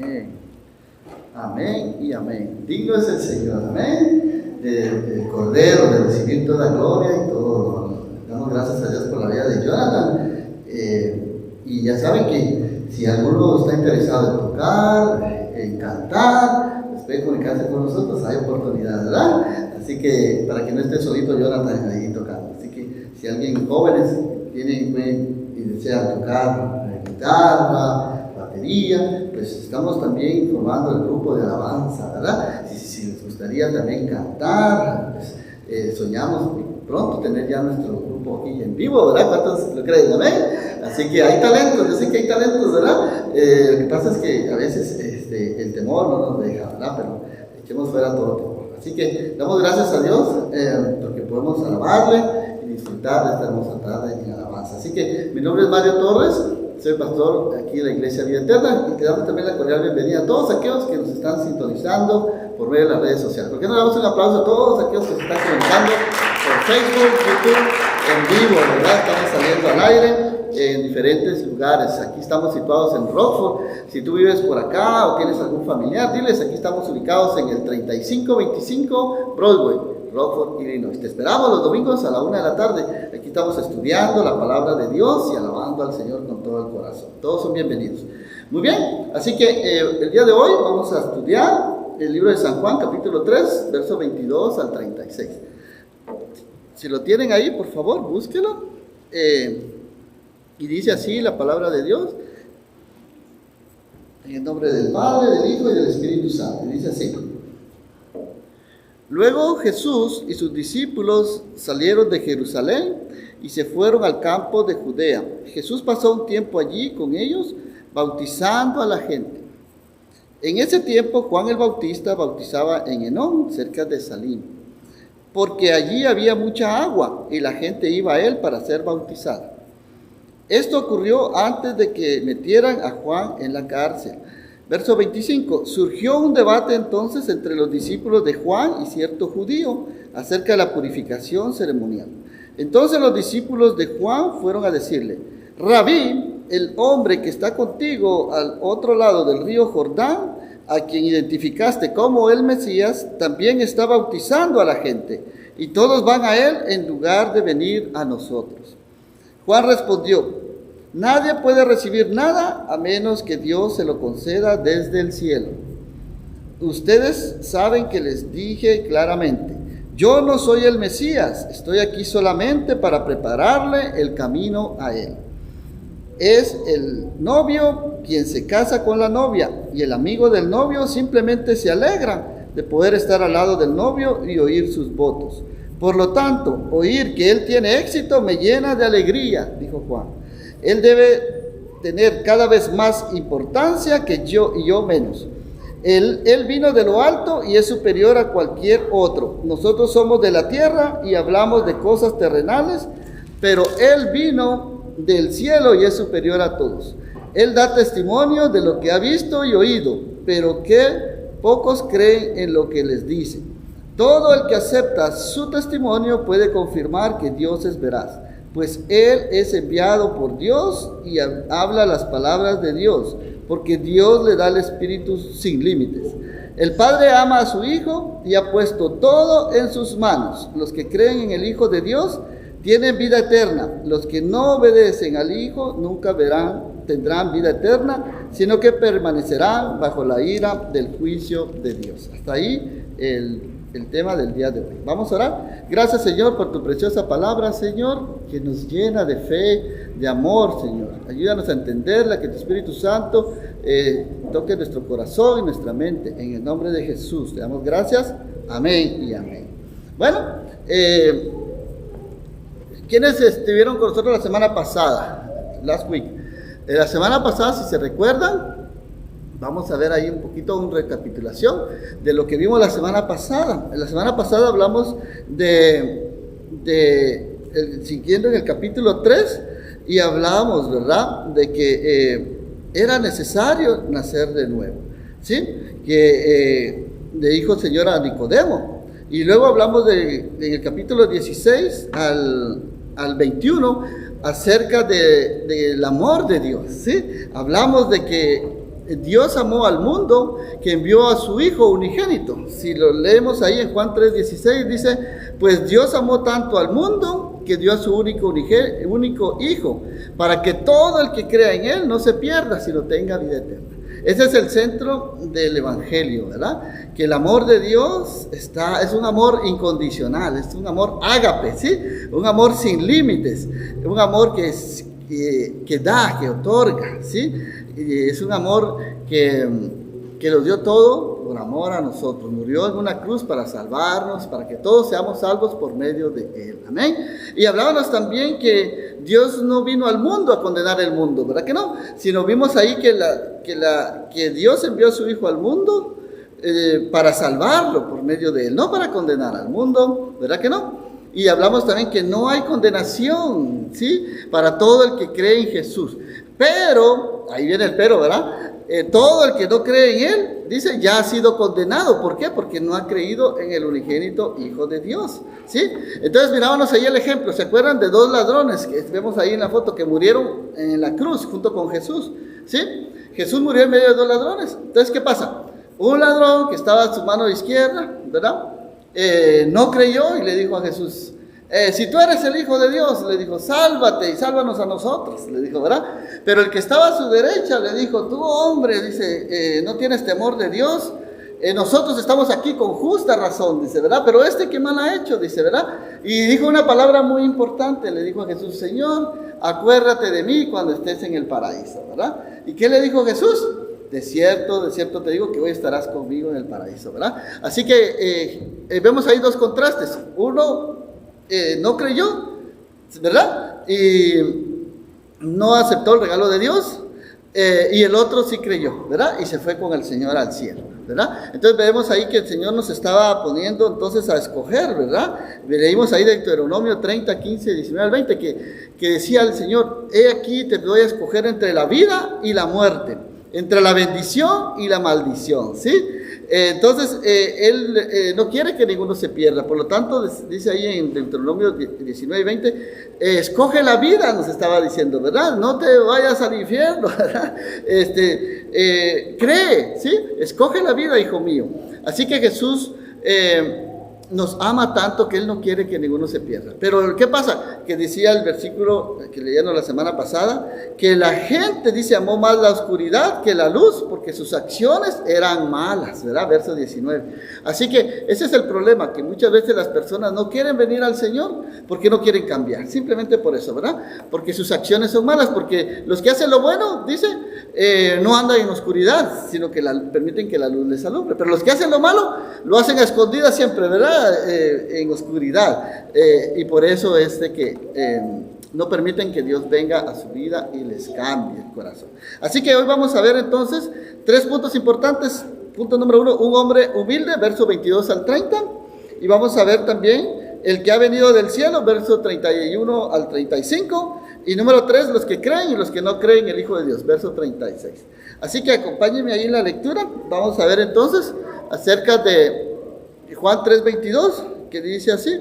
Amén. Amén y amén. Digno es el Señor, amén, del Cordero, de recibir toda gloria y todo. Damos gracias a Dios por la vida de Jonathan. Y ya saben que si alguno está interesado en tocar, en cantar, pues puede comunicarse con nosotros, hay oportunidad, ¿verdad? Así que para que no esté solito Jonathan ahí tocando. Así que si alguien jóvenes tienen y desea tocar guitarra, batería, pues estamos también informando el grupo de alabanza, ¿verdad? Si les gustaría también cantar, pues soñamos pronto tener ya nuestro grupo aquí en vivo, ¿verdad? ¿Cuántos lo creen? ¿Amén? Así que hay talentos, yo sé que hay talentos, ¿verdad? Lo que pasa es que a veces el temor no nos deja, ¿verdad? Pero echemos fuera todo temor. Así que damos gracias a Dios porque podemos alabarle y disfrutar de esta hermosa tarde en alabanza. Así que mi nombre es Mario Torres, soy pastor aquí en la Iglesia Vida Eterna y te damos también la cordial bienvenida a todos aquellos que nos están sintonizando por medio de las redes sociales. ¿Por qué no le damos un aplauso a todos aquellos que se están conectando por Facebook, YouTube, en vivo, ¿verdad? Estamos saliendo al aire en diferentes lugares. Aquí estamos situados en Rockford. Si tú vives por acá o tienes algún familiar, diles, aquí estamos ubicados en el 3525 Broadway, Rockford, Illinois. Te esperamos los domingos a la 1 de la tarde. Aquí estamos estudiando la palabra de Dios y alabando al Señor con todo el corazón. Todos son bienvenidos. Muy bien, así que el día de hoy vamos a estudiar el libro de San Juan, capítulo 3, versos 22 al 36. Si lo tienen ahí, por favor, búsquelo. Y dice así la palabra de Dios, en el nombre del Padre, del Hijo y del Espíritu Santo. Y dice así: Luego Jesús y sus discípulos salieron de Jerusalén y se fueron al campo de Judea. Jesús pasó un tiempo allí con ellos, bautizando a la gente. En ese tiempo Juan el Bautista bautizaba en Enón, cerca de Salim, porque allí había mucha agua y la gente iba a él para ser bautizada. Esto ocurrió antes de que metieran a Juan en la cárcel. Verso 25. Surgió un debate entonces entre los discípulos de Juan y cierto judío acerca de la purificación ceremonial. Entonces los discípulos de Juan fueron a decirle: Rabí, el hombre que está contigo al otro lado del río Jordán, a quien identificaste como el Mesías, también está bautizando a la gente, y todos van a él en lugar de venir a nosotros. Juan respondió: Nadie puede recibir nada a menos que Dios se lo conceda desde el cielo. Ustedes saben que les dije claramente: yo no soy el Mesías, estoy aquí solamente para prepararle el camino a él. Es el novio quien se casa con la novia, y el amigo del novio simplemente se alegra de poder estar al lado del novio y oír sus votos. Por lo tanto, oír que él tiene éxito me llena de alegría, dijo Juan. Él debe tener cada vez más importancia que yo y yo menos. Él vino de lo alto y es superior a cualquier otro. Nosotros somos de la tierra y hablamos de cosas terrenales, pero él vino del cielo y es superior a todos. Él da testimonio de lo que ha visto y oído, pero que pocos creen en lo que les dice. Todo el que acepta su testimonio puede confirmar que Dios es veraz, pues él es enviado por Dios y habla las palabras de Dios, porque Dios le da el Espíritu sin límites. El Padre ama a su Hijo y ha puesto todo en sus manos. Los que creen en el Hijo de Dios tienen vida eterna. Los que no obedecen al Hijo nunca tendrán vida eterna, sino que permanecerán bajo la ira del juicio de Dios. Hasta ahí el tema del día de hoy. Vamos a orar. Gracias, Señor, por tu preciosa palabra, Señor, que nos llena de fe, de amor, Señor. Ayúdanos a entenderla, que tu Espíritu Santo toque nuestro corazón y nuestra mente. En el nombre de Jesús te damos gracias. Amén y amén. Bueno, ¿quiénes estuvieron con nosotros la semana pasada? Last week. La semana pasada, si se recuerdan, vamos a ver ahí un poquito una recapitulación de lo que vimos la semana pasada. La semana pasada hablamos siguiendo en el capítulo 3 y hablábamos, ¿verdad?, de que era necesario nacer de nuevo, ¿sí? Que le dijo el Señor a Nicodemo. Y luego hablamos en el capítulo 16 al 21 acerca del amor de Dios, ¿sí? Hablamos de que Dios amó al mundo que envió a su Hijo unigénito. Si lo leemos ahí en Juan 3:16, dice, pues Dios amó tanto al mundo que dio a su único Hijo, para que todo el que crea en Él no se pierda, sino tenga vida eterna. Ese es el centro del Evangelio, ¿verdad? Que el amor de Dios es un amor incondicional, es un amor ágape, ¿sí? Un amor sin límites, un amor que da, que otorga, ¿sí? Y es un amor que lo dio todo por amor a nosotros. Murió en una cruz para salvarnos, para que todos seamos salvos por medio de Él. Amén. Y hablábamos también que Dios no vino al mundo a condenar el mundo, ¿verdad que no? Sino vimos ahí que Dios envió a su Hijo al mundo para salvarlo por medio de Él, no para condenar al mundo, ¿verdad que no? Y hablamos también que no hay condenación, ¿sí? Para todo el que cree en Jesús. Pero, ahí viene el pero, ¿verdad? Todo el que no cree en Él, dice, ya ha sido condenado. ¿Por qué? Porque no ha creído en el unigénito Hijo de Dios, ¿sí? Entonces mirábamos ahí el ejemplo. ¿Se acuerdan de dos ladrones que vemos ahí en la foto que murieron en la cruz junto con Jesús? ¿Sí? Jesús murió en medio de dos ladrones. Entonces, ¿qué pasa? Un ladrón que estaba a su mano izquierda, ¿verdad? No creyó y le dijo a Jesús, si tú eres el Hijo de Dios, le dijo, sálvate y sálvanos a nosotros, le dijo, ¿verdad? Pero el que estaba a su derecha le dijo, tú hombre, dice, no tienes temor de Dios, nosotros estamos aquí con justa razón, dice, ¿verdad? Pero qué mal ha hecho, dice, ¿verdad? Y dijo una palabra muy importante, le dijo a Jesús, Señor, acuérdate de mí cuando estés en el paraíso, ¿verdad? ¿Y qué le dijo Jesús? De cierto te digo que hoy estarás conmigo en el paraíso, ¿verdad? Así que vemos ahí dos contrastes. Uno no creyó, ¿verdad? Y no aceptó el regalo de Dios. Y el otro sí creyó, ¿verdad? Y se fue con el Señor al cielo, ¿verdad? Entonces vemos ahí que el Señor nos estaba poniendo entonces a escoger, ¿verdad? Leímos ahí de Deuteronomio 30, 15, 19 al 20 que decía el Señor, he aquí te doy a escoger entre la vida y la muerte, entre la bendición y la maldición, ¿sí? Entonces, Él no quiere que ninguno se pierda. Por lo tanto, dice ahí en Deuteronomio 19 y 20, escoge la vida, nos estaba diciendo, ¿verdad? No te vayas al infierno, ¿verdad? Cree, ¿sí? Escoge la vida, hijo mío. Así que Jesús nos ama tanto que Él no quiere que ninguno se pierda. Pero ¿qué pasa? Que decía el versículo que leíamos la semana pasada, que la gente, dice, amó más la oscuridad que la luz, porque sus acciones eran malas, ¿verdad? Verso 19. Así que ese es el problema, que muchas veces las personas no quieren venir al Señor porque no quieren cambiar, simplemente por eso, ¿verdad? Porque sus acciones son malas, porque los que hacen lo bueno, dice, no andan en oscuridad, sino que permiten que la luz les alumbre. Pero los que hacen lo malo, lo hacen a escondidas siempre, ¿verdad? En oscuridad, y por eso es de que no permiten que Dios venga a su vida y les cambie el corazón. Así que hoy vamos a ver entonces 3 puntos importantes. Punto número 1, un hombre humilde, verso 22 al 30, y vamos a ver también el que ha venido del cielo, verso 31 al 35, y número 3, los que creen y los que no creen en el Hijo de Dios, verso 36. Así que acompáñenme ahí en la lectura. Vamos a ver entonces acerca de Juan 3:22, que dice así: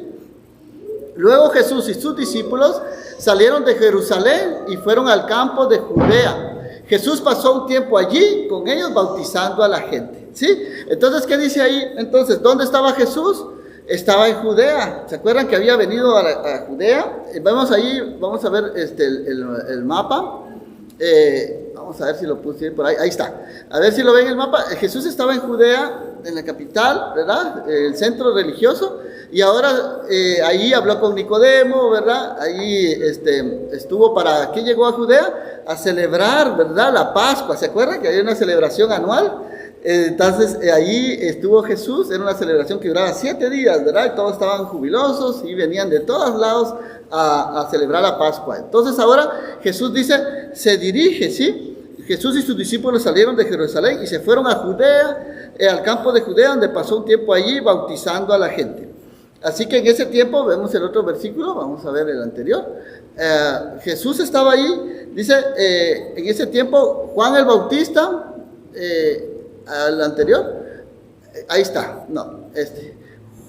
luego Jesús y sus discípulos salieron de Jerusalén y fueron al campo de Judea. Jesús pasó un tiempo allí con ellos bautizando a la gente, ¿sí? Entonces, ¿qué dice ahí? Entonces, ¿dónde estaba Jesús? Estaba en Judea. ¿Se acuerdan que había venido a Judea? Vamos ahí, vamos a ver el mapa. Vamos a ver si lo puse por ahí. Ahí está. A ver si lo ven en el mapa. Jesús estaba en Judea, en la capital, ¿verdad? El centro religioso. Y ahora ahí habló con Nicodemo, ¿verdad? Ahí estuvo para... ¿Qué llegó a Judea? A celebrar, ¿verdad? La Pascua. ¿Se acuerdan que había una celebración anual? Entonces ahí estuvo Jesús. Era una celebración que duraba 7 días, ¿verdad? Y todos estaban jubilosos y venían de todos lados a celebrar la Pascua. Entonces ahora Jesús dice, se dirige, ¿sí? Jesús y sus discípulos salieron de Jerusalén y se fueron a Judea, al campo de Judea, donde pasó un tiempo allí bautizando a la gente. Así que en ese tiempo, vemos el otro versículo, vamos a ver el anterior. Jesús estaba ahí, dice, en ese tiempo Juan el Bautista, al anterior, ahí está, no,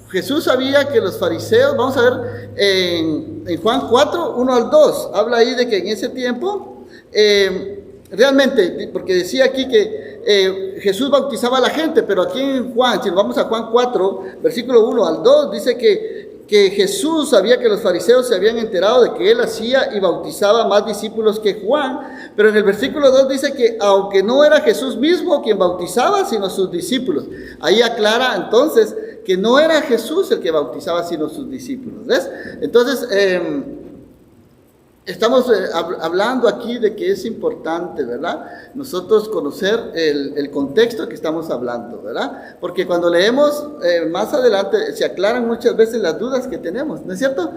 Jesús sabía que los fariseos, vamos a ver en Juan 4, 1 al 2, habla ahí de que en ese tiempo, realmente, porque decía aquí que Jesús bautizaba a la gente, pero aquí en Juan, si nos vamos a Juan 4, versículo 1 al 2, dice que Jesús sabía que los fariseos se habían enterado de que él hacía y bautizaba más discípulos que Juan, pero en el versículo 2 dice que aunque no era Jesús mismo quien bautizaba, sino sus discípulos. Ahí aclara entonces que no era Jesús el que bautizaba, sino sus discípulos. ¿Ves? Entonces, estamos hablando aquí de que es importante, ¿verdad? Nosotros conocer el contexto que estamos hablando, ¿verdad? Porque cuando leemos más adelante se aclaran muchas veces las dudas que tenemos, ¿no es cierto?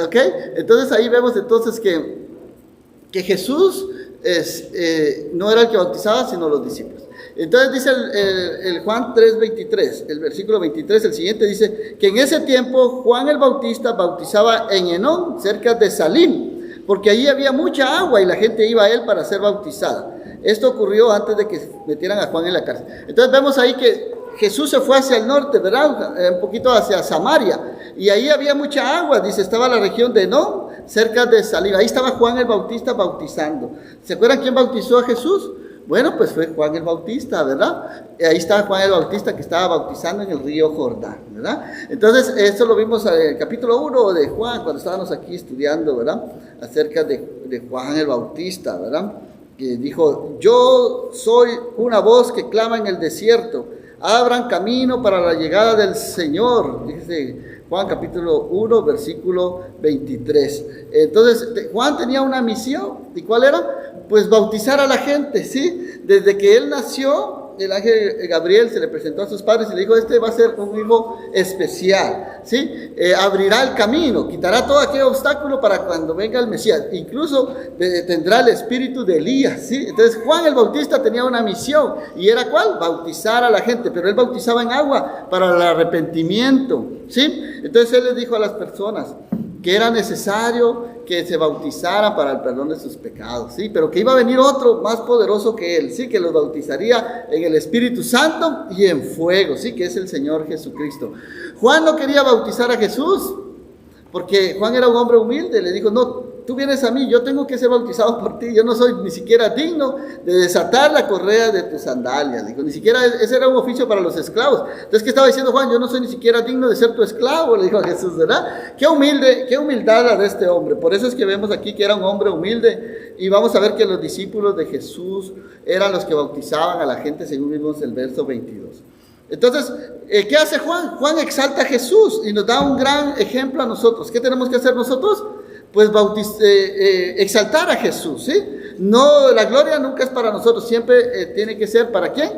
¿Ok? Entonces ahí vemos entonces que Jesús no era el que bautizaba, sino los discípulos. Entonces dice el Juan 3:23, el versículo 23, el siguiente dice que en ese tiempo Juan el Bautista bautizaba en Enón, cerca de Salim, porque allí había mucha agua y la gente iba a él para ser bautizada. Esto ocurrió antes de que metieran a Juan en la cárcel. Entonces vemos ahí que Jesús se fue hacia el norte, ¿verdad? Un poquito hacia Samaria, y ahí había mucha agua, dice, estaba la región de Enón, cerca de Salim. Ahí estaba Juan el Bautista bautizando. ¿Se acuerdan quién bautizó a Jesús? Bueno, pues fue Juan el Bautista, ¿verdad? Ahí estaba Juan el Bautista que estaba bautizando en el río Jordán, ¿verdad? Entonces, esto lo vimos en el capítulo 1 de Juan, cuando estábamos aquí estudiando, ¿verdad? Acerca de Juan el Bautista, ¿verdad? Que dijo, yo soy una voz que clama en el desierto, abran camino para la llegada del Señor, dice Juan capítulo 1, versículo 23. Entonces, Juan tenía una misión, ¿y cuál era? Pues bautizar a la gente, ¿sí? Desde que él nació, el ángel Gabriel se le presentó a sus padres y le dijo, este va a ser un hijo especial, ¿sí? Abrirá el camino, quitará todo aquel obstáculo para cuando venga el Mesías, incluso tendrá el espíritu de Elías, ¿sí? Entonces Juan el Bautista tenía una misión, ¿y era cuál? Bautizar a la gente, pero él bautizaba en agua para el arrepentimiento, ¿sí? Entonces él les dijo a las personas que era necesario que se bautizaran para el perdón de sus pecados, ¿sí? Pero que iba a venir otro más poderoso que él, ¿sí? Que los bautizaría en el Espíritu Santo y en fuego, ¿sí? Que es el Señor Jesucristo. Juan no quería bautizar a Jesús, porque Juan era un hombre humilde, le dijo, no, tú vienes a mí, yo tengo que ser bautizado por ti, yo no soy ni siquiera digno de desatar la correa de tus sandalias, dijo, ni siquiera, ese era un oficio para los esclavos. Entonces, ¿qué estaba diciendo Juan? Yo no soy ni siquiera digno de ser tu esclavo, le dijo a Jesús, ¿verdad? Qué humildad la de este hombre. Por eso es que vemos aquí que era un hombre humilde, y vamos a ver que los discípulos de Jesús eran los que bautizaban a la gente, según vimos el verso 22. Entonces, ¿qué hace Juan? Juan exalta a Jesús y nos da un gran ejemplo a nosotros. ¿Qué tenemos que hacer nosotros? Pues exaltar a Jesús, ¿sí? No, la gloria nunca es para nosotros, siempre tiene que ser ¿para quién?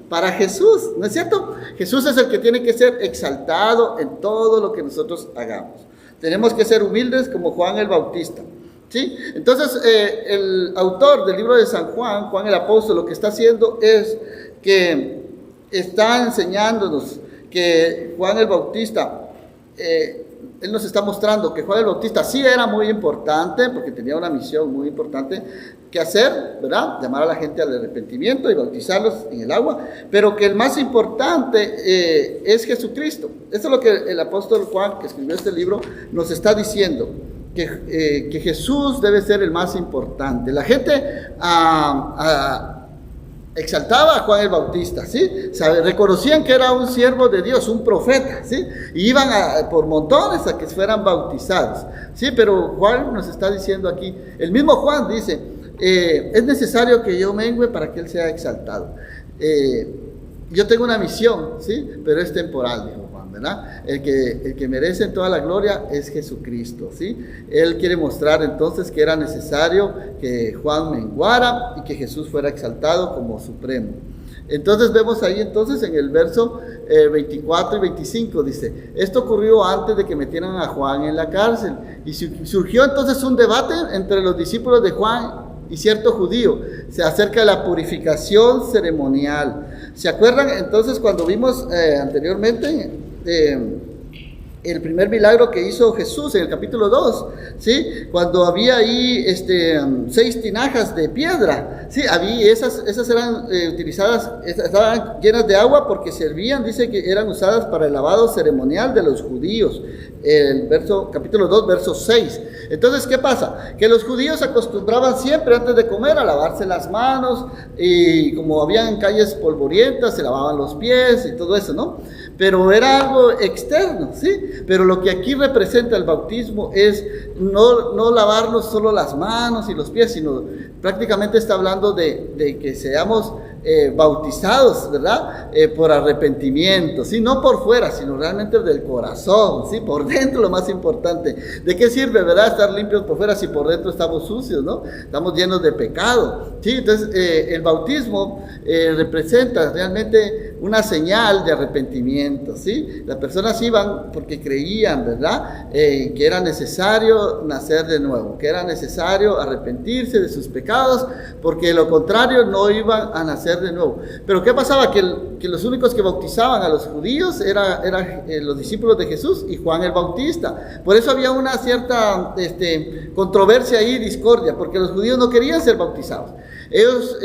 Para Jesús, ¿no es cierto? Jesús es el que tiene que ser exaltado en todo lo que nosotros hagamos. Tenemos que ser humildes como Juan el Bautista, ¿sí? Entonces, el autor del libro de San Juan, Juan el Apóstol, lo que está haciendo es que está enseñándonos que Juan el Bautista, él nos está mostrando que Juan el Bautista sí era muy importante, porque tenía una misión muy importante que hacer, ¿verdad? Llamar a la gente al arrepentimiento y bautizarlos en el agua, pero que el más importante es Jesucristo. Eso es lo que el apóstol Juan, que escribió este libro, nos está diciendo, que Jesús debe ser el más importante. La gente exaltaba a Juan el Bautista, ¿sí? Reconocían que era un siervo de Dios, un profeta, ¿sí? Y iban por montones a que fueran bautizados, ¿sí? Pero Juan nos está diciendo aquí, el mismo Juan dice, es necesario que yo mengüe para que él sea exaltado. Yo tengo una misión, ¿sí? Pero es temporal, dijo Juan, ¿verdad? El que merece toda la gloria es Jesucristo, ¿sí? Él quiere mostrar entonces que era necesario que Juan menguara y que Jesús fuera exaltado como supremo. Entonces vemos ahí entonces en el verso 24 y 25, dice, esto ocurrió antes de que metieran a Juan en la cárcel, y surgió entonces un debate entre los discípulos de Juan y cierto judío acerca de la purificación ceremonial. ¿Se acuerdan entonces cuando vimos anteriormente el primer milagro que hizo Jesús en el capítulo 2, ¿sí? Cuando había ahí 6 tinajas de piedra, ¿sí? Esas eran utilizadas, estaban llenas de agua porque servían, dice que eran usadas para el lavado ceremonial de los judíos. Capítulo 2, verso 6. Entonces, ¿qué pasa? Que los judíos acostumbraban siempre antes de comer a lavarse las manos, y como habían calles polvorientas, se lavaban los pies y todo eso, ¿no? Pero era algo externo, ¿sí? Pero lo que aquí representa el bautismo es no lavarnos solo las manos y los pies, sino prácticamente está hablando de que seamos bautizados, ¿verdad? Por arrepentimiento, ¿sí? No por fuera, sino realmente del corazón, ¿sí? Por dentro, lo más importante. ¿De qué sirve, verdad, estar limpios por fuera si por dentro estamos sucios, ¿no? Estamos llenos de pecado, ¿sí? Entonces, el bautismo representa realmente una señal de arrepentimiento, ¿sí? Las personas iban porque creían, ¿verdad? Que era necesario nacer de nuevo, que era necesario arrepentirse de sus pecados, porque de lo contrario no iban a nacer de nuevo. Pero ¿qué pasaba? Que los únicos que bautizaban a los judíos eran los discípulos de Jesús y Juan el Bautista. Por eso había una cierta controversia y discordia, porque los judíos no querían ser bautizados. Ellos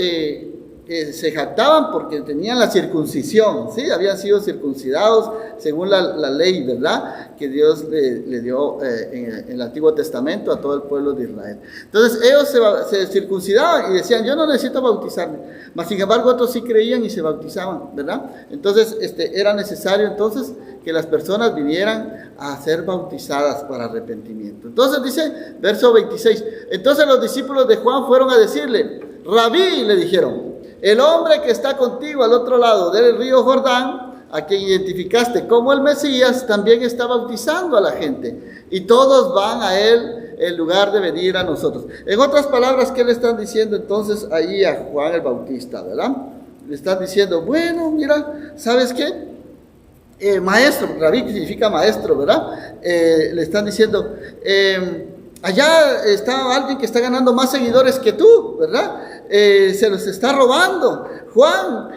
se jactaban porque tenían la circuncisión, ¿sí? Habían sido circuncidados según la ley, ¿verdad?, que Dios le dio en el Antiguo Testamento a todo el pueblo de Israel. Entonces ellos se circuncidaban y decían, yo no necesito bautizarme, mas sin embargo otros sí creían y se bautizaban, ¿verdad? Entonces era necesario entonces que las personas vinieran a ser bautizadas para arrepentimiento. Entonces dice, verso 26, entonces los discípulos de Juan fueron a decirle, Rabí, le dijeron, el hombre que está contigo al otro lado del río Jordán, a quien identificaste como el Mesías, también está bautizando a la gente, y todos van a él en lugar de venir a nosotros. En otras palabras, ¿qué le están diciendo entonces ahí a Juan el Bautista, verdad? Le están diciendo, bueno, mira, ¿sabes qué? Maestro, Rabí, que significa maestro, ¿verdad? Le están diciendo, allá está alguien que está ganando más seguidores que tú, ¿verdad? Se los está robando. Juan,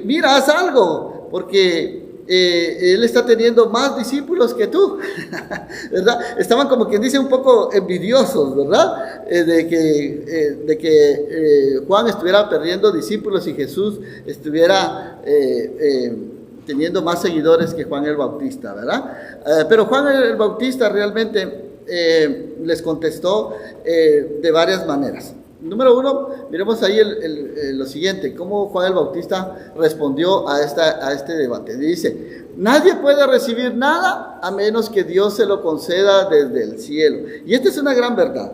mira, haz algo, porque él está teniendo más discípulos que tú, ¿verdad? Estaban como quien dice un poco envidiosos, ¿verdad? De que Juan estuviera perdiendo discípulos y Jesús estuviera teniendo más seguidores que Juan el Bautista, ¿verdad? Pero Juan el Bautista realmente les contestó de varias maneras. Número 1, miremos ahí lo siguiente, cómo Juan el Bautista respondió a este debate. Dice, nadie puede recibir nada a menos que Dios se lo conceda desde el cielo. Y esta es una gran verdad,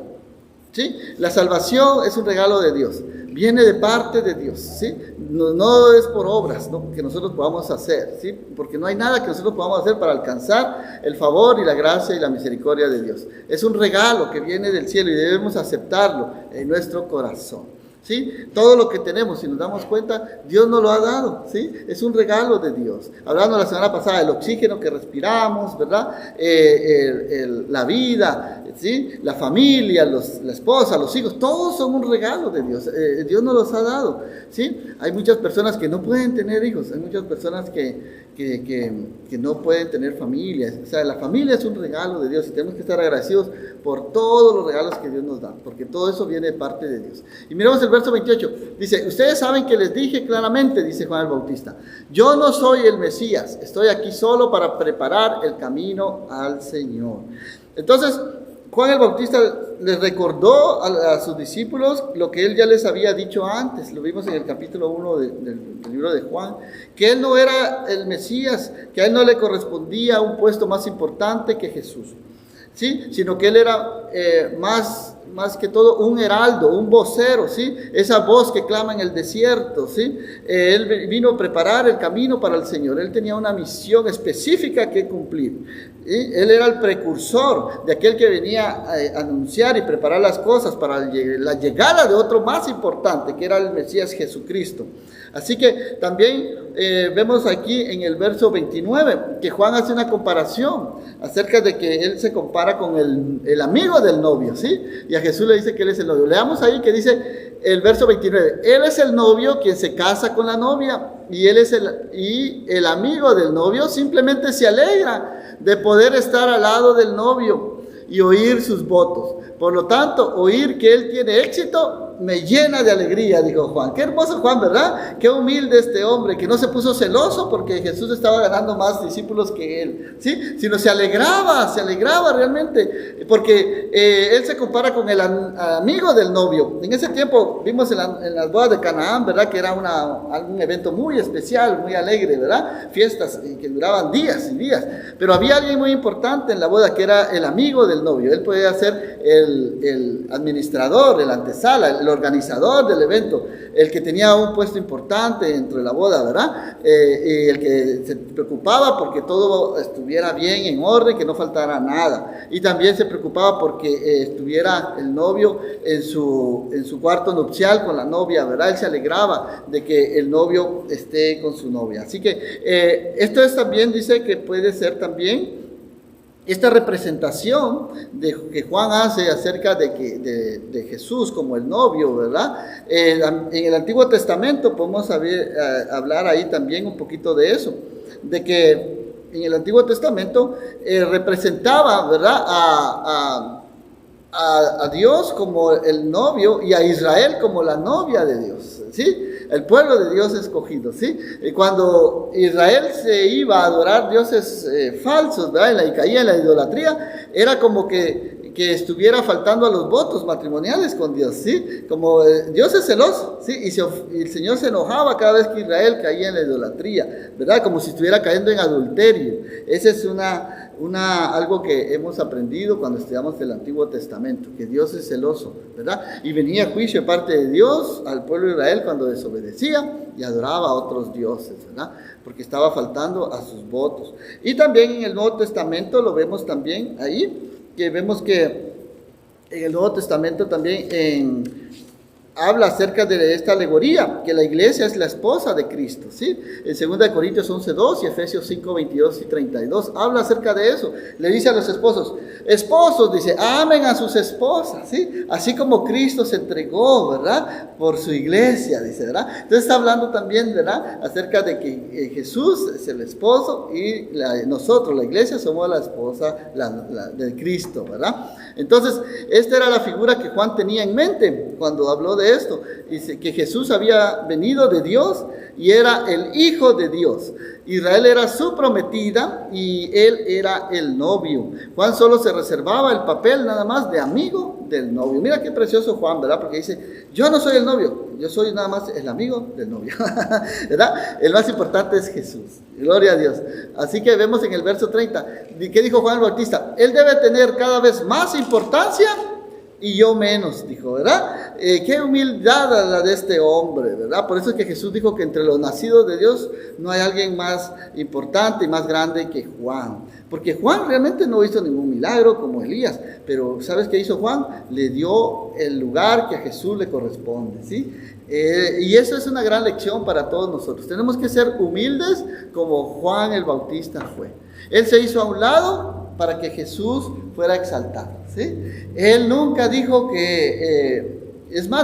¿sí? La salvación es un regalo de Dios, viene de parte de Dios, ¿sí? No es por obras, ¿no?, que nosotros podamos hacer, ¿sí? Porque no hay nada que nosotros podamos hacer para alcanzar el favor y la gracia y la misericordia de Dios. Es un regalo que viene del cielo y debemos aceptarlo en nuestro corazón, ¿sí? Todo lo que tenemos, si nos damos cuenta, Dios nos lo ha dado, ¿sí? Es un regalo de Dios. Hablando la semana pasada del oxígeno que respiramos, ¿verdad? La vida, ¿sí? La familia, la esposa, los hijos, todos son un regalo de Dios. Dios nos los ha dado, ¿sí? Hay muchas personas que no pueden tener hijos, hay muchas personas que no pueden tener familias. O sea, la familia es un regalo de Dios y tenemos que estar agradecidos por todos los regalos que Dios nos da, porque todo eso viene de parte de Dios. Y miremos el verso 28, dice, ustedes saben que les dije claramente, dice Juan el Bautista, yo no soy el Mesías, estoy aquí solo para preparar el camino al Señor. Entonces, Juan el Bautista les recordó a sus discípulos lo que él ya les había dicho antes, lo vimos en el capítulo 1 del libro de Juan, que él no era el Mesías, que a él no le correspondía un puesto más importante que Jesús, ¿sí? Sino que él era más que todo un heraldo, un vocero, ¿sí? Esa voz que clama en el desierto, ¿sí? Él vino a preparar el camino para el Señor. Él tenía una misión específica que cumplir, ¿sí? Él era el precursor de aquel que venía a anunciar y preparar las cosas para la llegada de otro más importante, que era el Mesías Jesucristo. Así que también vemos aquí en el verso 29 que Juan hace una comparación acerca de que él se compara con el amigo del novio, ¿sí? Y a Jesús le dice que Él es el novio. Leamos ahí que dice el verso 29. Él es el novio quien se casa con la novia. Y el amigo del novio simplemente se alegra de poder estar al lado del novio y oír sus votos. Por lo tanto, oír que Él tiene éxito me llena de alegría, dijo Juan. Qué hermoso Juan, ¿verdad? Qué humilde este hombre, que no se puso celoso porque Jesús estaba ganando más discípulos que él, ¿sí? Sino se alegraba realmente, porque él se compara con el amigo del novio. En ese tiempo vimos en las bodas de Canaán, ¿verdad? Que era un evento muy especial, muy alegre, ¿verdad? Fiestas que duraban días y días. Pero había alguien muy importante en la boda que era el amigo del novio. Él podía ser el administrador, el antesala, el organizador del evento, el que tenía un puesto importante dentro de la boda, ¿verdad? Y el que se preocupaba porque todo estuviera bien, en orden, que no faltara nada. Y también se preocupaba porque estuviera el novio en su cuarto nupcial con la novia, ¿verdad? Él se alegraba de que el novio esté con su novia. Así que esto es también, dice que puede ser también esta representación que Juan hace acerca de Jesús como el novio, ¿verdad? En el Antiguo Testamento podemos hablar ahí también un poquito de eso, de que en el Antiguo Testamento representaba, ¿verdad?, a Dios como el novio y a Israel como la novia de Dios, ¿sí? El pueblo de Dios escogido, ¿sí? Y cuando Israel se iba a adorar dioses falsos, ¿verdad? Y caía en la idolatría, era como que estuviera faltando a los votos matrimoniales con Dios, ¿sí? Como Dios es celoso, ¿sí? Y el Señor se enojaba cada vez que Israel caía en la idolatría, ¿verdad? Como si estuviera cayendo en adulterio. Esa es algo que hemos aprendido cuando estudiamos el Antiguo Testamento, que Dios es celoso, ¿verdad? Y venía juicio de parte de Dios al pueblo de Israel cuando desobedecía y adoraba a otros dioses, ¿verdad? Porque estaba faltando a sus votos. Y también en el Nuevo Testamento lo vemos también ahí, que vemos que en el Nuevo Testamento también habla acerca de esta alegoría, que la iglesia es la esposa de Cristo, ¿sí? En 2 Corintios 11:2 y Efesios 5:22 y 32 habla acerca de eso. Le dice a los esposos, dice, amen a sus esposas, ¿sí? Así como Cristo se entregó, ¿verdad?, por su iglesia, dice, ¿verdad? Entonces está hablando también, ¿verdad?, acerca de que Jesús es el esposo y nosotros, la iglesia, somos la esposa de Cristo, ¿verdad? Entonces, esta era la figura que Juan tenía en mente cuando habló de esto. Dice que Jesús había venido de Dios y era el Hijo de Dios. Israel era su prometida y él era el novio. Juan solo se reservaba el papel nada más de amigo del novio. Mira qué precioso Juan, ¿verdad? Porque dice, yo no soy el novio, yo soy nada más el amigo del novio, ¿verdad? El más importante es Jesús. Gloria a Dios. Así que vemos en el verso 30, ¿qué dijo Juan el Bautista? Él debe tener cada vez más importancia y yo menos, dijo, ¿verdad? Qué humildad la de este hombre, ¿verdad? Por eso es que Jesús dijo que entre los nacidos de Dios no hay alguien más importante y más grande que Juan. Porque Juan realmente no hizo ningún milagro como Elías, pero ¿sabes qué hizo Juan? Le dio el lugar que a Jesús le corresponde, ¿sí? Y eso es una gran lección para todos nosotros. Tenemos que ser humildes como Juan el Bautista fue. Él se hizo a un lado para que Jesús fuera exaltado, ¿sí? Él nunca dijo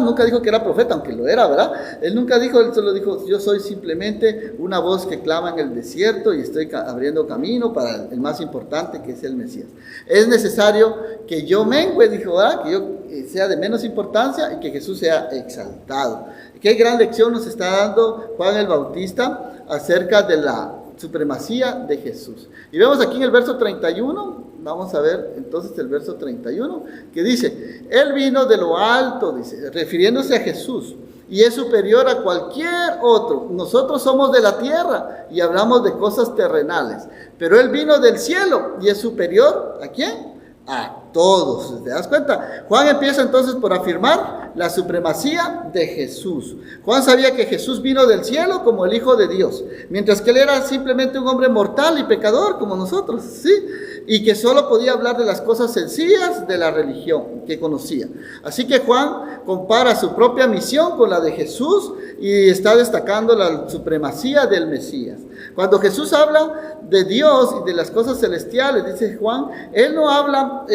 nunca dijo que era profeta, aunque lo era, ¿verdad? Él solo dijo, yo soy simplemente una voz que clama en el desierto y estoy abriendo camino para el más importante, que es el Mesías. Es necesario que yo mengüe, dijo, ¿verdad?, que yo sea de menos importancia y que Jesús sea exaltado. Qué gran lección nos está dando Juan el Bautista acerca de la supremacía de Jesús. Y vemos aquí en el verso 31, vamos a ver entonces el verso 31, que dice, Él vino de lo alto, dice, refiriéndose a Jesús, y es superior a cualquier otro. Nosotros somos de la tierra y hablamos de cosas terrenales, pero Él vino del cielo y es superior, ¿a quién? A todos. ¿Te das cuenta? Juan empieza entonces por afirmar la supremacía de Jesús. Juan sabía que Jesús vino del cielo como el Hijo de Dios, mientras que él era simplemente un hombre mortal y pecador como nosotros, ¿sí? Y que solo podía hablar de las cosas sencillas de la religión que conocía. Así que Juan compara su propia misión con la de Jesús y está destacando la supremacía del Mesías. Cuando Jesús habla de Dios y de las cosas celestiales, dice Juan, él no habla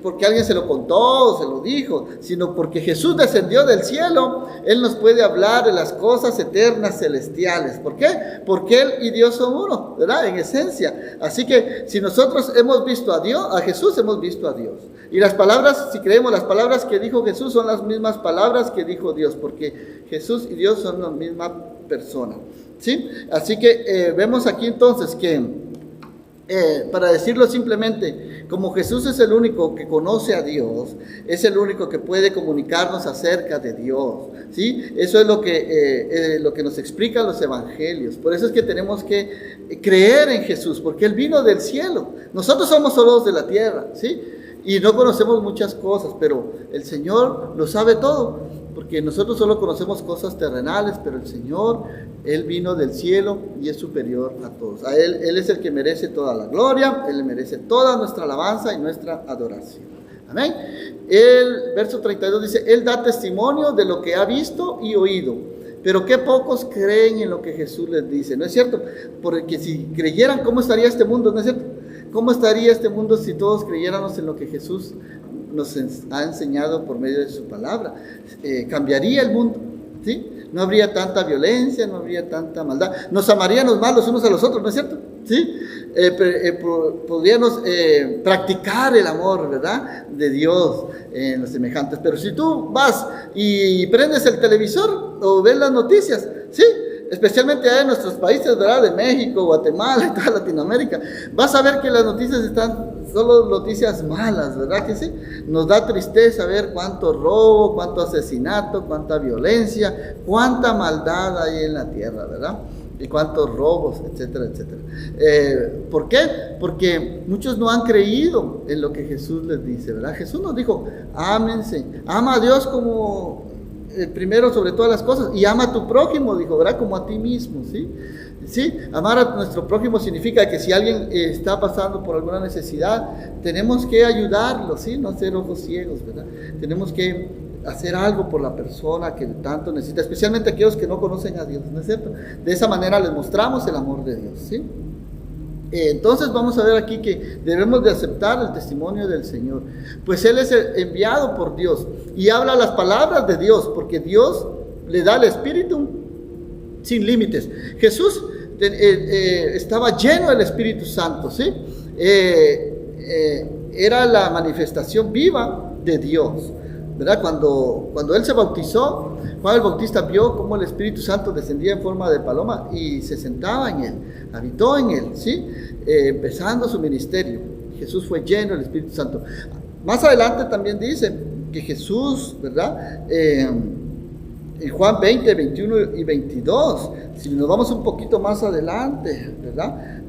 porque alguien se lo contó o se lo dijo, sino porque Jesús descendió del cielo. Él nos puede hablar de las cosas eternas celestiales. ¿Por qué? Porque Él y Dios son uno, ¿verdad? En esencia. Así que si nosotros hemos visto a Dios, a Jesús hemos visto a Dios. Y las palabras, si creemos, las palabras que dijo Jesús son las mismas palabras que dijo Dios, porque Jesús y Dios son la misma persona, ¿sí? Así que vemos aquí entonces que para decirlo simplemente, como Jesús es el único que conoce a Dios, es el único que puede comunicarnos acerca de Dios, ¿sí? Eso es lo que nos explican los evangelios. Por eso es que tenemos que creer en Jesús, porque Él vino del cielo. Nosotros somos solo de la tierra, ¿sí? Y no conocemos muchas cosas, pero el Señor lo sabe todo, porque nosotros solo conocemos cosas terrenales, pero el Señor, Él vino del cielo y es superior a todos. A Él es el que merece toda la gloria, Él merece toda nuestra alabanza y nuestra adoración. Amén. El verso 32 dice, Él da testimonio de lo que ha visto y oído, pero qué pocos creen en lo que Jesús les dice. ¿No es cierto? Porque si creyeran, ¿cómo estaría este mundo? ¿No es cierto? ¿Cómo estaría este mundo si todos creyéramos en lo que Jesús nos ha enseñado por medio de su palabra? Cambiaría el mundo, ¿sí? No habría tanta violencia, no habría tanta maldad. Nos amaríamos más los unos a los otros, ¿no es cierto? ¿Sí? Podríamos practicar el amor, ¿verdad?, de Dios en los semejantes. Pero si tú vas y prendes el televisor o ves las noticias, ¿sí?, especialmente en nuestros países, ¿verdad?, de México, Guatemala y toda Latinoamérica, vas a ver que las noticias están solo noticias malas, ¿verdad que sí? Nos da tristeza ver cuánto robo, cuánto asesinato, cuánta violencia, cuánta maldad hay en la tierra, ¿verdad? Y cuántos robos, etcétera, etcétera. ¿Por qué? Porque muchos no han creído en lo que Jesús les dice, ¿verdad? Jesús nos dijo, ámense, ama a Dios como primero sobre todas las cosas, y ama a tu prójimo, dijo, ¿verdad? Como a ti mismo, ¿sí? ¿Sí? Amar a nuestro prójimo significa que si alguien está pasando por alguna necesidad, tenemos que ayudarlo, ¿sí? No ser ojos ciegos, ¿verdad? Tenemos que hacer algo por la persona que tanto necesita, especialmente aquellos que no conocen a Dios, ¿no es cierto? De esa manera les mostramos el amor de Dios, ¿sí? Entonces vamos a ver aquí que debemos de aceptar el testimonio del Señor, pues Él es enviado por Dios y habla las palabras de Dios, porque Dios le da el Espíritu sin límites. Jesús estaba lleno del Espíritu Santo, ¿sí? Era la manifestación viva de Dios, ¿verdad? Cuando Él se bautizó, Juan el Bautista vio cómo el Espíritu Santo descendía en forma de paloma y se sentaba en Él, habitó en Él, ¿sí? Empezando su ministerio. Jesús fue lleno del Espíritu Santo. Más adelante también dice que Jesús, ¿verdad?, en Juan 20, 21 y 22, si nos vamos un poquito más adelante, ¿verdad?,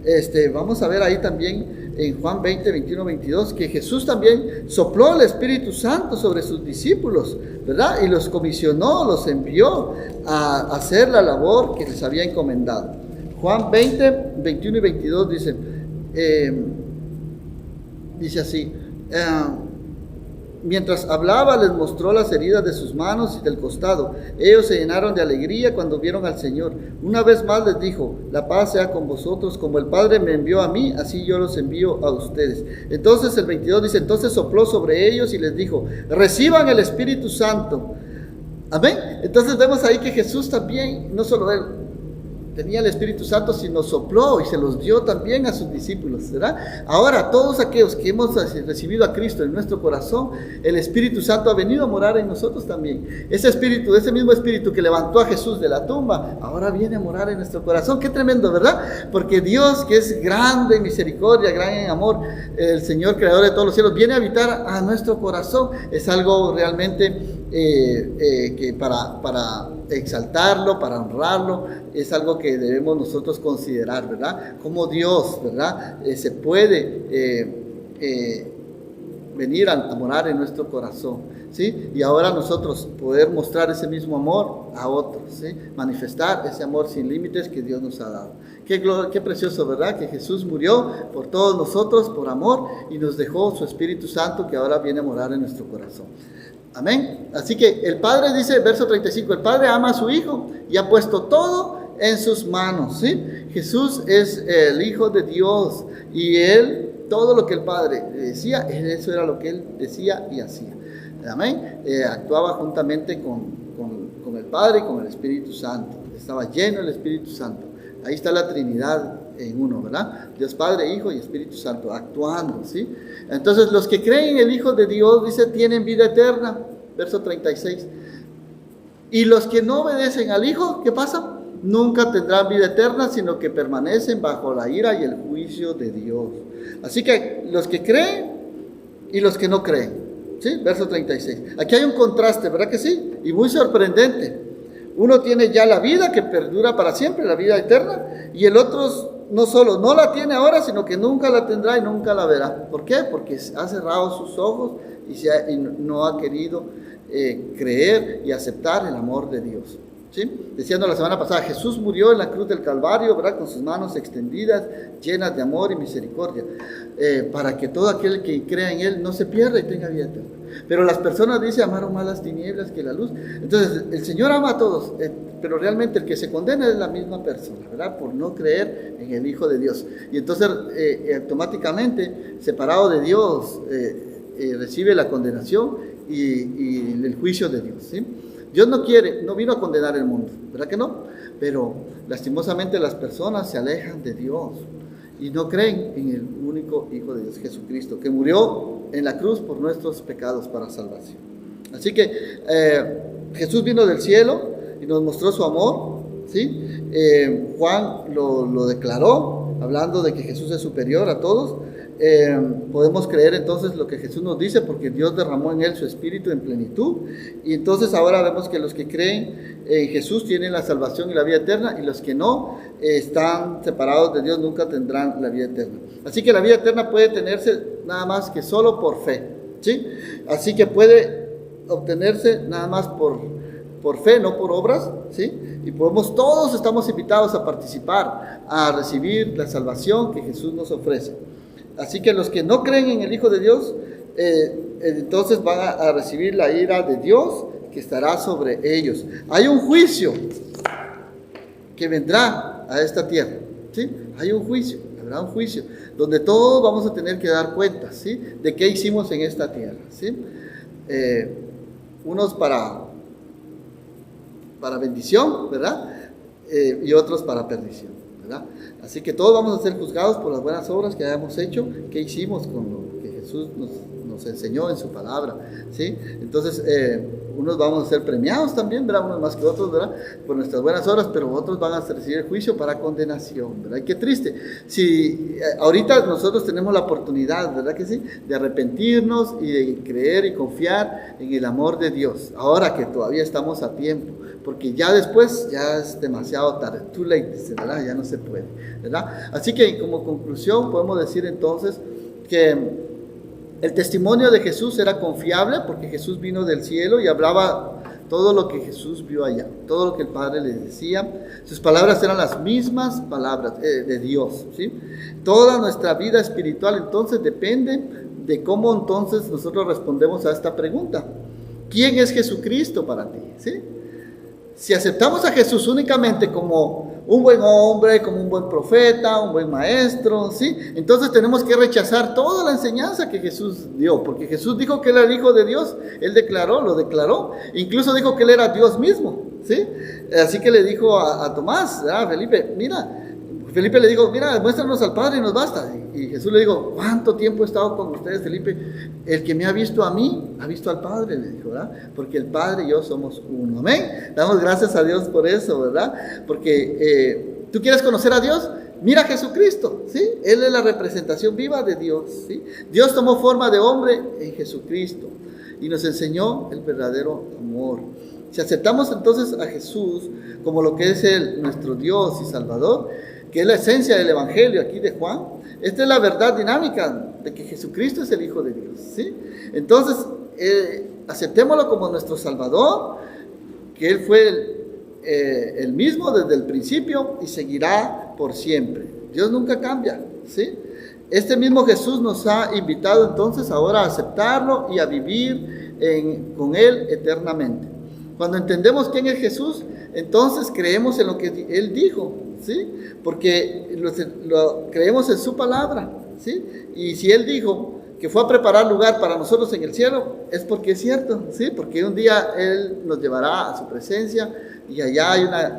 vamos a ver ahí también en Juan 20, 21, 22, que Jesús también sopló el Espíritu Santo sobre sus discípulos, ¿verdad?, y los comisionó, los envió a hacer la labor que les había encomendado. Juan 20, 21 y 22 dice así, mientras hablaba les mostró las heridas de sus manos y del costado. Ellos se llenaron de alegría cuando vieron al Señor. Una vez más les dijo, la paz sea con vosotros, como el Padre me envió a mí, así yo los envío a ustedes. Entonces el 22 dice, entonces sopló sobre ellos y les dijo, reciban el Espíritu Santo. Amén. Entonces vemos ahí que Jesús también, no solo Él tenía el Espíritu Santo, sino sopló y se los dio también a sus discípulos, ¿verdad? Ahora, todos aquellos que hemos recibido a Cristo en nuestro corazón, el Espíritu Santo ha venido a morar en nosotros también. Ese Espíritu, ese mismo Espíritu que levantó a Jesús de la tumba, ahora viene a morar en nuestro corazón. Qué tremendo, ¿verdad? Porque Dios, que es grande en misericordia, gran en amor, el Señor creador de todos los cielos, viene a habitar a nuestro corazón. Es algo realmente que para exaltarlo, para honrarlo, es algo que debemos nosotros considerar, ¿verdad? Como Dios, ¿verdad?, se puede venir a morar en nuestro corazón, ¿sí? Y ahora nosotros poder mostrar ese mismo amor a otros, ¿sí? Manifestar ese amor sin límites que Dios nos ha dado. Qué precioso, ¿verdad?, que Jesús murió por todos nosotros, por amor, y nos dejó su Espíritu Santo que ahora viene a morar en nuestro corazón. Amén. Así que el Padre dice, verso 35, el Padre ama a su Hijo y ha puesto todo en sus manos, ¿sí? Jesús es el Hijo de Dios y Él todo lo que el Padre decía, eso era lo que Él decía y hacía. Amén. Actuaba juntamente con el Padre y con el Espíritu Santo. Estaba lleno del Espíritu Santo. Ahí está la Trinidad en uno, ¿verdad? Dios Padre, Hijo y Espíritu Santo, actuando, ¿sí? Entonces, los que creen en el Hijo de Dios, dice, tienen vida eterna. Verso 36. Y los que no obedecen al Hijo, ¿qué pasa? Nunca tendrán vida eterna, sino que permanecen bajo la ira y el juicio de Dios. Así que los que creen y los que no creen, ¿sí? Verso 36. Aquí hay un contraste, ¿verdad que sí? Y muy sorprendente. Uno tiene ya la vida que perdura para siempre, la vida eterna, y el otro no solo no la tiene ahora, sino que nunca la tendrá y nunca la verá. ¿Por qué? Porque ha cerrado sus ojos y no ha querido creer y aceptar el amor de Dios. ¿Sí? Diciendo la semana pasada, Jesús murió en la cruz del Calvario, ¿verdad? Con sus manos extendidas, llenas de amor y misericordia, para que todo aquel que crea en Él no se pierda y tenga vida eterna. Pero las personas dicen, amaron más las tinieblas que la luz. Entonces, el Señor ama a todos, pero realmente el que se condena es la misma persona, ¿verdad? Por no creer en el Hijo de Dios. Y entonces, automáticamente, separado de Dios, recibe la condenación y el juicio de Dios, ¿sí? Dios no vino a condenar el mundo, ¿verdad que no? Pero lastimosamente las personas se alejan de Dios y no creen en el único Hijo de Dios, Jesucristo, que murió en la cruz por nuestros pecados para salvación. Así que Jesús vino del cielo y nos mostró su amor, ¿sí? Juan lo declaró, hablando de que Jesús es superior a todos. Podemos creer entonces lo que Jesús nos dice, porque Dios derramó en Él su Espíritu en plenitud, y entonces ahora vemos que los que creen en Jesús tienen la salvación y la vida eterna, y los que no están separados de Dios nunca tendrán la vida eterna. Así que la vida eterna puede tenerse nada más que solo por fe, ¿sí? Así que puede obtenerse nada más por fe, no por obras, ¿sí? Y todos estamos invitados a participar, a recibir la salvación que Jesús nos ofrece. Así que los que no creen en el Hijo de Dios, entonces van a recibir la ira de Dios que estará sobre ellos. Hay un juicio que vendrá a esta tierra, ¿sí? Hay un juicio, habrá un juicio, donde todos vamos a tener que dar cuenta, ¿sí? De qué hicimos en esta tierra, ¿sí? Unos para bendición, ¿verdad? Y otros para perdición, ¿verdad? Así que todos vamos a ser juzgados por las buenas obras que hayamos hecho, que hicimos con lo que Jesús nos enseñó en su palabra, ¿sí? Entonces, unos vamos a ser premiados también, ¿verdad? Unos más que otros, ¿verdad? Por nuestras buenas obras, pero otros van a recibir juicio para condenación, ¿verdad? Y qué triste. Si ahorita nosotros tenemos la oportunidad, ¿verdad que sí? De arrepentirnos y de creer y confiar en el amor de Dios, ahora que todavía estamos a tiempo, porque ya después ya es demasiado tarde, too late, ¿verdad? Ya no se puede, ¿verdad? Así que como conclusión podemos decir entonces que el testimonio de Jesús era confiable, porque Jesús vino del cielo y hablaba todo lo que Jesús vio allá, todo lo que el Padre le decía. Sus palabras eran las mismas palabras de Dios, ¿sí? Toda nuestra vida espiritual entonces depende de cómo entonces nosotros respondemos a esta pregunta: ¿quién es Jesucristo para ti? ¿Sí? Si aceptamos a Jesús únicamente como un buen hombre, como un buen profeta, un buen maestro, ¿sí? Entonces tenemos que rechazar toda la enseñanza que Jesús dio, porque Jesús dijo que él era el Hijo de Dios, él lo declaró, incluso dijo que él era Dios mismo, ¿sí? Así que le dijo a Tomás, Felipe, Felipe le dijo, mira, muéstranos al Padre y nos basta. Y Jesús le dijo, ¿cuánto tiempo he estado con ustedes, Felipe? El que me ha visto a mí, ha visto al Padre, le dijo, ¿verdad? Porque el Padre y yo somos uno, amén. Damos gracias a Dios por eso, ¿verdad? Porque tú quieres conocer a Dios, mira a Jesucristo, ¿sí? Él es la representación viva de Dios, ¿sí? Dios tomó forma de hombre en Jesucristo y nos enseñó el verdadero amor. Si aceptamos entonces a Jesús como lo que es nuestro Dios y Salvador, que es la esencia del Evangelio aquí de Juan, esta es la verdad dinámica de que Jesucristo es el Hijo de Dios, ¿sí? Entonces, aceptémoslo como nuestro Salvador, que Él fue el mismo desde el principio y seguirá por siempre. Dios nunca cambia, ¿sí? Este mismo Jesús nos ha invitado entonces ahora a aceptarlo y a vivir con Él eternamente. Cuando entendemos quién es Jesús, entonces creemos en lo que Él dijo, ¿sí? Porque creemos en su palabra, ¿sí? Y si Él dijo que fue a preparar lugar para nosotros en el cielo, es porque es cierto, ¿sí? Porque un día Él nos llevará a su presencia y allá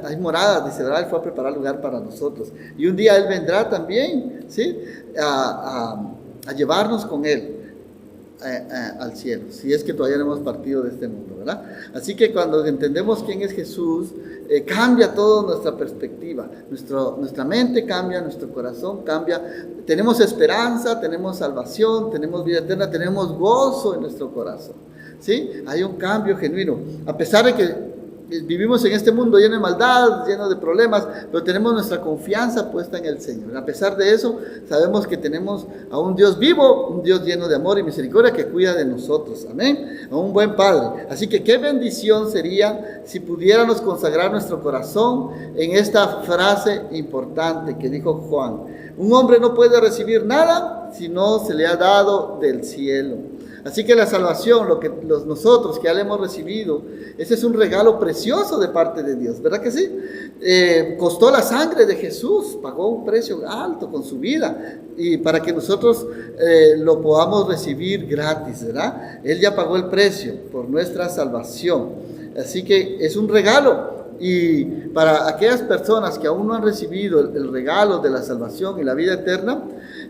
hay moradas, dice, ¿verdad? Él fue a preparar lugar para nosotros. Y un día Él vendrá también, ¿sí? A llevarnos con Él al cielo, si es que todavía no hemos partido de este mundo, ¿verdad? Así que cuando entendemos quién es Jesús, cambia toda nuestra perspectiva, nuestra mente cambia, nuestro corazón cambia, tenemos esperanza, tenemos salvación, tenemos vida eterna, tenemos gozo en nuestro corazón, ¿sí? Hay un cambio genuino, a pesar de que vivimos en este mundo lleno de maldad, lleno de problemas, pero tenemos nuestra confianza puesta en el Señor. A pesar de eso, sabemos que tenemos a un Dios vivo, un Dios lleno de amor y misericordia que cuida de nosotros. Amén. A un buen Padre. Así que qué bendición sería si pudiéramos consagrar nuestro corazón en esta frase importante que dijo Juan. Un hombre no puede recibir nada si no se le ha dado del cielo. Así que la salvación, nosotros que ya la hemos recibido, ese es un regalo precioso de parte de Dios, ¿verdad que sí? Costó la sangre de Jesús, pagó un precio alto con su vida, y para que nosotros lo podamos recibir gratis, ¿verdad? Él ya pagó el precio por nuestra salvación, así que es un regalo. Y para aquellas personas que aún no han recibido el regalo de la salvación y la vida eterna,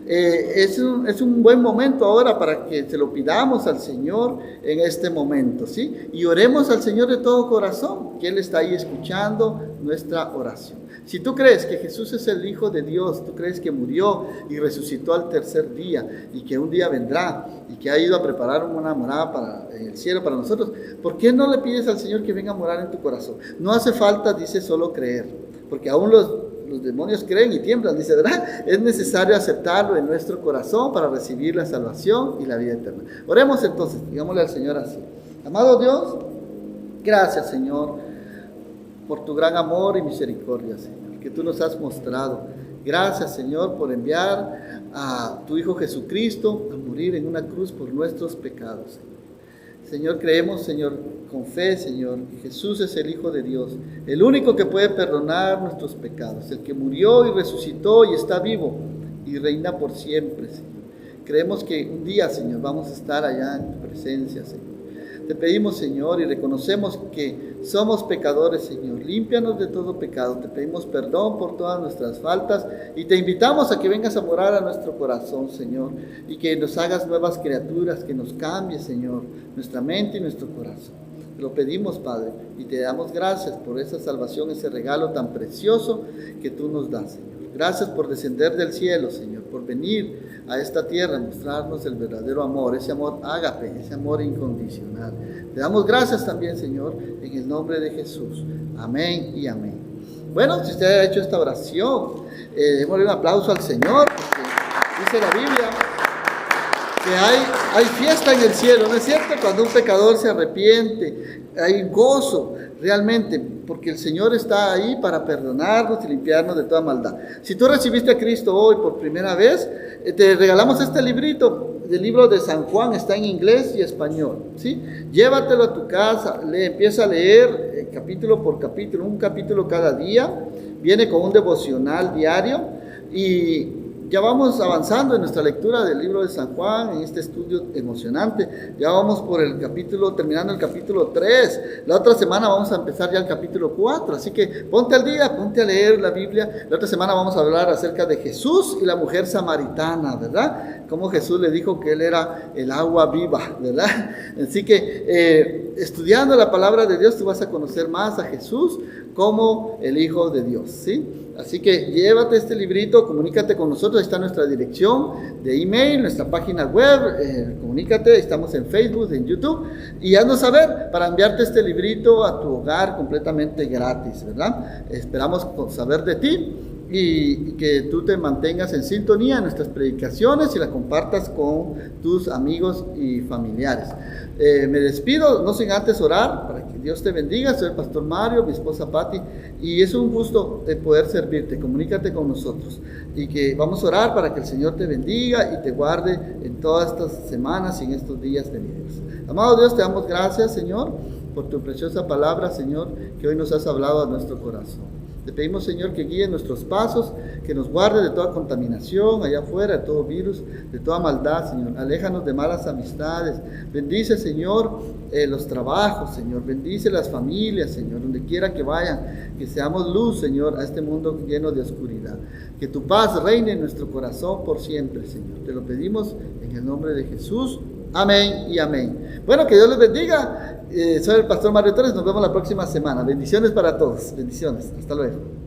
es un buen momento ahora para que se lo pidamos al Señor en este momento, ¿sí? Y oremos al Señor de todo corazón, que Él está ahí escuchando nuestra oración. Si tú crees que Jesús es el Hijo de Dios, tú crees que murió y resucitó al tercer día y que un día vendrá y que ha ido a preparar una morada en el cielo para nosotros, ¿por qué no le pides al Señor que venga a morar en tu corazón? No hace falta, dice, solo creer, porque aún los demonios creen y tiemblan, dice, ¿verdad? Es necesario aceptarlo en nuestro corazón para recibir la salvación y la vida eterna. Oremos entonces, digámosle al Señor así: amado Dios, gracias, Señor, por tu gran amor y misericordia, Señor, que tú nos has mostrado. Gracias, Señor, por enviar a tu Hijo Jesucristo a morir en una cruz por nuestros pecados, Señor. Señor, creemos, Señor, con fe, Señor, que Jesús es el Hijo de Dios, el único que puede perdonar nuestros pecados, el que murió y resucitó y está vivo y reina por siempre, Señor. Creemos que un día, Señor, vamos a estar allá en tu presencia, Señor. Te pedimos, Señor, y reconocemos que somos pecadores, Señor. Límpianos de todo pecado. Te pedimos perdón por todas nuestras faltas y te invitamos a que vengas a morar a nuestro corazón, Señor, y que nos hagas nuevas criaturas, que nos cambies, Señor, nuestra mente y nuestro corazón. Te lo pedimos, Padre, y te damos gracias por esa salvación, ese regalo tan precioso que tú nos das, Señor. Gracias por descender del cielo, Señor, por venir a esta tierra, mostrarnos el verdadero amor, ese amor ágape, ese amor incondicional. Te damos gracias también, Señor, en el nombre de Jesús. Amén y amén. Bueno, si usted ha hecho esta oración, démosle un aplauso al Señor, porque dice la Biblia que hay fiesta en el cielo, ¿no es cierto? Cuando un pecador se arrepiente, hay gozo realmente, porque el Señor está ahí para perdonarnos y limpiarnos de toda maldad. Si tú recibiste a Cristo hoy por primera vez, te regalamos este librito, el libro de San Juan, está en inglés y español, ¿sí? Llévatelo a tu casa, empieza a leer capítulo por capítulo, un capítulo cada día, viene con un devocional diario y ya vamos avanzando en nuestra lectura del libro de San Juan, en este estudio emocionante. Ya vamos por terminando el capítulo 3. La otra semana vamos a empezar ya el capítulo 4. Así que ponte al día, ponte a leer la Biblia. La otra semana vamos a hablar acerca de Jesús y la mujer samaritana, ¿verdad? Cómo Jesús le dijo que Él era el agua viva, ¿verdad? Así que estudiando la palabra de Dios, tú vas a conocer más a Jesús como el Hijo de Dios, ¿sí? Así que llévate este librito, comunícate con nosotros, ahí está nuestra dirección de email, nuestra página web, comunícate, estamos en Facebook, en YouTube, y haznos saber para enviarte este librito a tu hogar completamente gratis, ¿verdad? Esperamos saber de ti y que tú te mantengas en sintonía en nuestras predicaciones y la compartas con tus amigos y familiares. Me despido, no sin antes orar para que Dios te bendiga. Soy el pastor Mario, mi esposa Patti, y es un gusto de poder servirte. Comunícate con nosotros y que vamos a orar para que el Señor te bendiga y te guarde en todas estas semanas y en estos días venideros. Amado Dios, te damos gracias, Señor, por tu preciosa palabra, Señor, que hoy nos has hablado a nuestro corazón. Te pedimos, Señor, que guíe nuestros pasos, que nos guarde de toda contaminación allá afuera, de todo virus, de toda maldad, Señor. Aléjanos de malas amistades. Bendice, Señor, los trabajos, Señor. Bendice las familias, Señor, donde quiera que vayan. Que seamos luz, Señor, a este mundo lleno de oscuridad. Que tu paz reine en nuestro corazón por siempre, Señor. Te lo pedimos en el nombre de Jesús. Amén y amén. Bueno, que Dios les bendiga. Soy el pastor Mario Torres. Nos vemos la próxima semana. Bendiciones para todos. Bendiciones. Hasta luego.